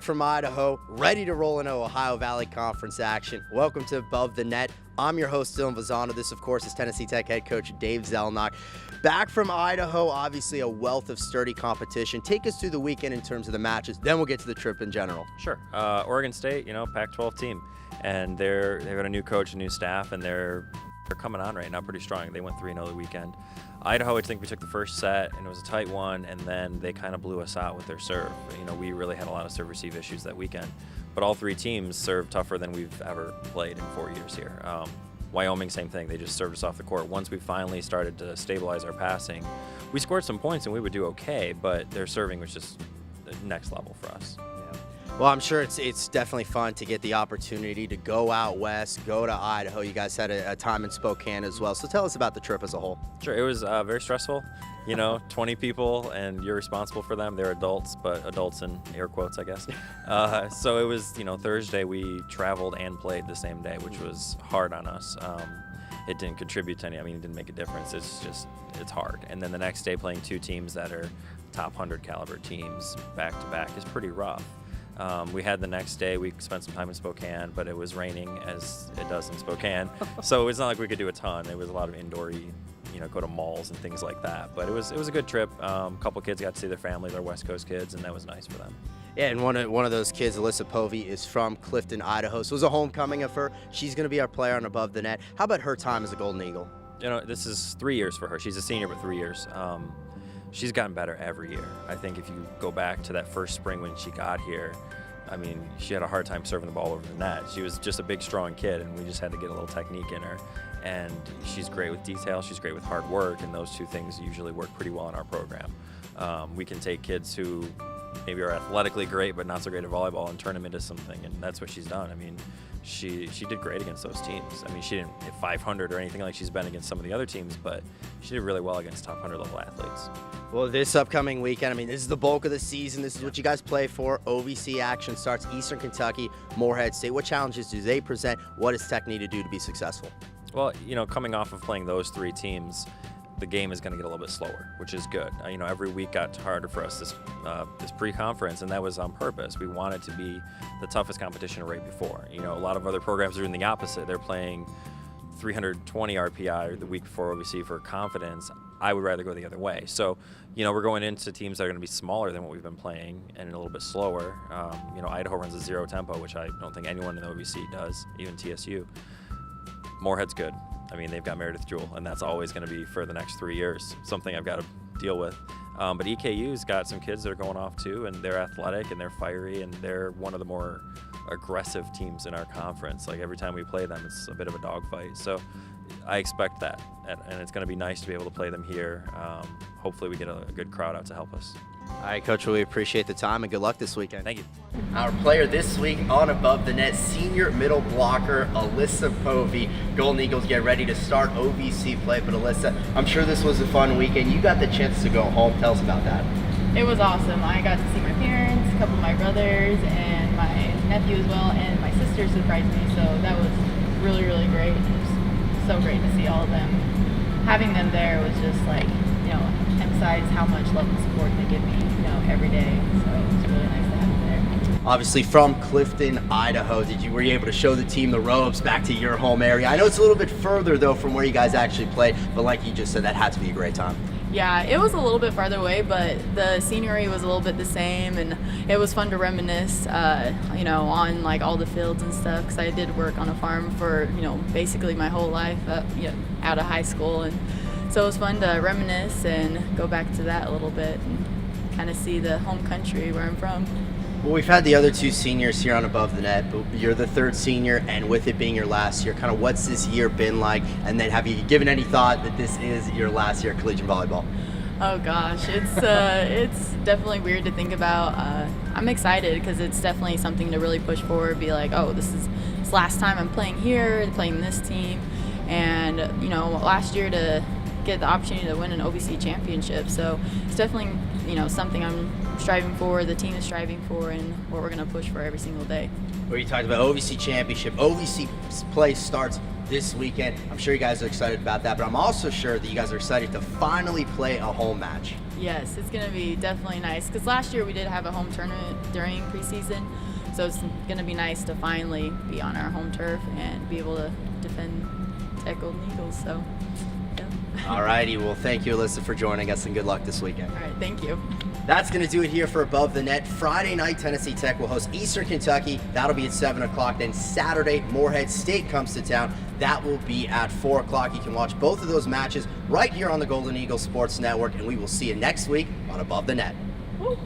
back from Idaho, ready to roll into Ohio Valley Conference action. Welcome to Above the Net. I'm your host, Vazzano. This, of course, is Tennessee Tech head coach Dave Zelenock. Back from Idaho, obviously a wealth of sturdy competition. Take us through the weekend in terms of the matches, then we'll get to the trip in general. Sure. Oregon State, Pac-12 team, and they've got a new coach, a new staff, and they're coming on right now pretty strong. They went 3-0 the weekend. Idaho, I think we took the first set, and it was a tight one, and then they kind of blew us out with their serve. We really had a lot of serve-receive issues that weekend. But all three teams served tougher than we've ever played in 4 years here. Wyoming, same thing. They just served us off the court. Once we finally started to stabilize our passing, we scored some points, and we would do okay, but their serving was just the next level for us. Well, I'm sure it's definitely fun to get the opportunity to go out west, go to Idaho. You guys had a time in Spokane as well. So tell us about the trip as a whole. Sure. It was very stressful. 20 people, and you're responsible for them. They're adults, but adults in air quotes, I guess. So it was, Thursday we traveled and played the same day, which was hard on us. It didn't contribute to it didn't make a difference. It's hard. And then the next day playing two teams that are top 100 caliber teams back to back is pretty rough. We had the next day, we spent some time in Spokane, but it was raining as it does in Spokane. So it's not like we could do a ton. It was a lot of indoor-y, go to malls and things like that. But it was a good trip. A couple kids got to see their family, their West Coast kids, and that was nice for them. Yeah, and one of those kids, Alyssa Povey, is from Clifton, Idaho. So it was a homecoming of her. She's going to be our player on Above the Net. How about her time as a Golden Eagle? This is 3 years for her. She's a senior, but 3 years. She's gotten better every year. I think if you go back to that first spring when she got here, she had a hard time serving the ball over the net. She was just a big, strong kid, and we just had to get a little technique in her. And she's great with detail. She's great with hard work, and those two things usually work pretty well in our program. We can take kids who maybe are athletically great but not so great at volleyball and turn them into something, and that's what she's done. She did great against those teams. She didn't hit 500 or anything like she's been against some of the other teams, but she did really well against top 100 level athletes. Well, this upcoming weekend, this is the bulk of the season. This is what you guys play for. OVC action starts Eastern Kentucky, Morehead State. What challenges do they present? What does Tech need to do to be successful? Well, coming off of playing those three teams, the game is going to get a little bit slower, which is good. Every week got harder for us this pre-conference, and that was on purpose. We wanted to be the toughest competition right before. A lot of other programs are doing the opposite. They're playing 320 RPI the week before OVC for confidence. I would rather go the other way. So, we're going into teams that are going to be smaller than what we've been playing and a little bit slower. Idaho runs a zero tempo, which I don't think anyone in the OVC does, even TSU. Morehead's good. They've got Meredith Jewell, and that's always going to be for the next 3 years, something I've got to deal with. But EKU's got some kids that are going off too, and they're athletic and they're fiery, and they're one of the more aggressive teams in our conference. Like every time we play them, it's a bit of a dogfight. So I expect that, and it's going to be nice to be able to play them here. Hopefully we get a good crowd out to help us. All right, Coach, we appreciate the time, and good luck this weekend. Thank you. Our player this week on Above the Net, senior middle blocker Alyssa Povey. Golden Eagles get ready to start OVC play. But Alyssa, I'm sure this was a fun weekend. You got the chance to go home. Tell us about that. It was awesome. I got to see my parents, a couple of my brothers, and my nephew as well, and my sister surprised me. So that was really, really great. It was so great to see all of them. Having them there was just emphasize how much love and support they give me, every day. So it was really nice to have them there. Obviously from Clifton, Idaho, were you able to show the team the ropes back to your home area? I know it's a little bit further though from where you guys actually played, but like you just said, that had to be a great time. Yeah, it was a little bit farther away, but the scenery was a little bit the same, and it was fun to reminisce, on all the fields and stuff, because I did work on a farm for, basically my whole life, out of high school, and so it was fun to reminisce and go back to that a little bit and kind of see the home country where I'm from. Well, we've had the other two seniors here on Above the Net, but you're the third senior, and with it being your last year, kind of what's this year been like? And then have you given any thought that this is your last year of collegiate volleyball? Oh gosh, it's definitely weird to think about. I'm excited because it's definitely something to really push forward, be like, oh, this is the last time I'm playing here, playing this team. And, last year to get the opportunity to win an OVC championship. So it's definitely, something I'm striving for, the team is striving for, and what we're going to push for every single day. Where you talked about OVC championship, OVC play starts this weekend. I'm sure you guys are excited about that, but I'm also sure that you guys are excited to finally play a home match. Yes, it's going to be definitely nice because last year we did have a home tournament during preseason, so it's going to be nice to finally be on our home turf and be able to defend Tech Golden Eagles. So, yeah. All righty, well, thank you, Alyssa, for joining us, and good luck this weekend. All right, thank you. That's going to do it here for Above the Net. Friday night, Tennessee Tech will host Eastern Kentucky. That'll be at 7 o'clock. Then Saturday, Morehead State comes to town. That will be at 4 o'clock. You can watch both of those matches right here on the Golden Eagles Sports Network, and we will see you next week on Above the Net. Woo.